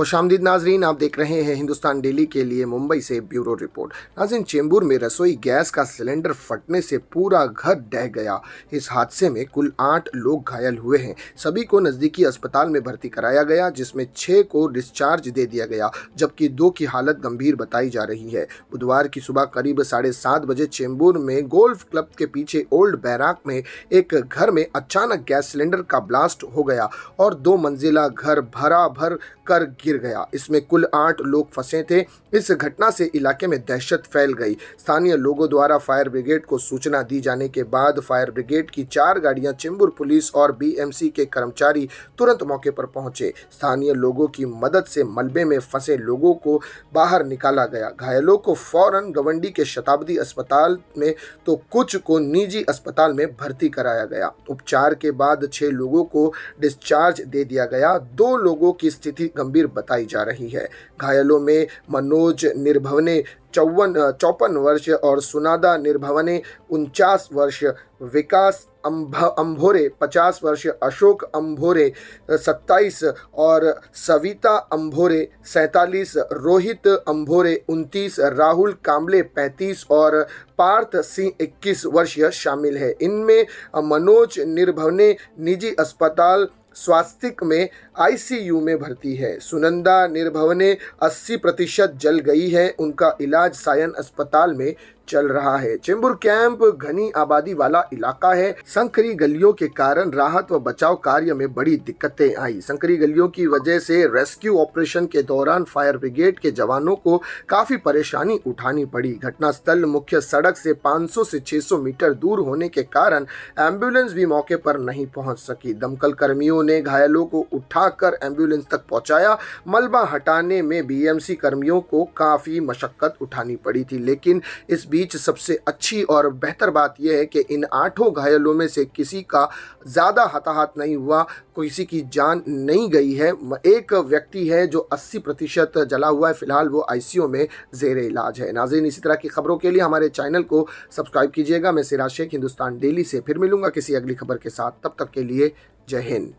खुशामदीद नाजरीन, आप देख रहे हैं हिंदुस्तान डेली के लिए मुंबई से ब्यूरो रिपोर्ट। नाज़रीन, चेंबूर में रसोई गैस का सिलेंडर फटने से पूरा घर ढह गया। इस हादसे में कुल 8 लोग घायल हुए हैं। सभी को नज़दीकी अस्पताल में भर्ती कराया गया, जिसमें 6 को डिस्चार्ज दे दिया गया, जबकि 2 की हालत गंभीर बताई जा रही है। बुधवार की सुबह करीब 7:30 बजे चेंबूर में गोल्फ क्लब के पीछे ओल्ड बैराक में एक घर में अचानक गैस सिलेंडर का ब्लास्ट हो गया और 2 मंजिला घर भरा भर कर गिर गया। इसमें कुल 8 लोग फंसे थे। इस घटना से इलाके में दहशत फैल गई। स्थानीय लोगों द्वारा फायर ब्रिगेड को सूचना दी जाने के बाद फायर ब्रिगेड की 4 गाड़ियां, चेंबूर पुलिस और बीएमसी के कर्मचारी तुरंत मौके पर पहुंचे। स्थानीय लोगों की मदद से मलबे में फंसे लोगों को बाहर निकाला गया। घायलों को फौरन गवंडी के शताब्दी अस्पताल में तो कुछ को निजी अस्पताल में भर्ती कराया गया। उपचार के बाद 6 लोगों को डिस्चार्ज दे दिया गया। 2 लोगों की स्थिति गंभीर बताई जा रही है। घायलों में मनोज निर्भवने 54 वर्ष और सुनादा निर्भवने 49 वर्ष, विकास अंभोरे 50 वर्ष, अशोक अंभोरे 27 और सविता अंभोरे 47, रोहित अंभोरे 29, राहुल कांबले 35 और पार्थ सिंह 21 वर्षीय शामिल है। इनमें मनोज निर्भवने निजी अस्पताल स्वास्तिक में आईसीयू में भर्ती है। सुनंदा निर्भवने 80% जल गई है। उनका इलाज सायन अस्पताल में चल रहा है। चेंबूर कैंप घनी आबादी वाला इलाका है। संकरी गलियों के कारण राहत व बचाव कार्य में बड़ी दिक्कतें आई। संकरी गलियों की वजह से रेस्क्यू ऑपरेशन के दौरान फायर ब्रिगेड के जवानों को काफी परेशानी उठानी पड़ी। घटनास्थल मुख्य सड़क से 500 से 600 मीटर दूर होने के कारण एम्बुलेंस भी मौके पर नहीं पहुंच सकी। दमकल कर्मियों ने घायलों को उठाकर एम्बुलेंस तक पहुंचाया। मलबा हटाने में बीएमसी कर्मियों को काफी मशक्कत उठानी पड़ी थी, लेकिन इस बीच सबसे अच्छी और बेहतर बात यह है कि इन 8 घायलों में से किसी का ज़्यादा हताहत नहीं हुआ, किसी की जान नहीं गई है। एक व्यक्ति है जो 80% जला हुआ है। फिलहाल वो आईसीयू में ज़ेरे इलाज है। नाज़रीन, इसी तरह की खबरों के लिए हमारे चैनल को सब्सक्राइब कीजिएगा। मैं सिराज शेख, हिंदुस्तान डेली से फिर मिलूंगा किसी अगली खबर के साथ। तब तक के लिए जय हिंद।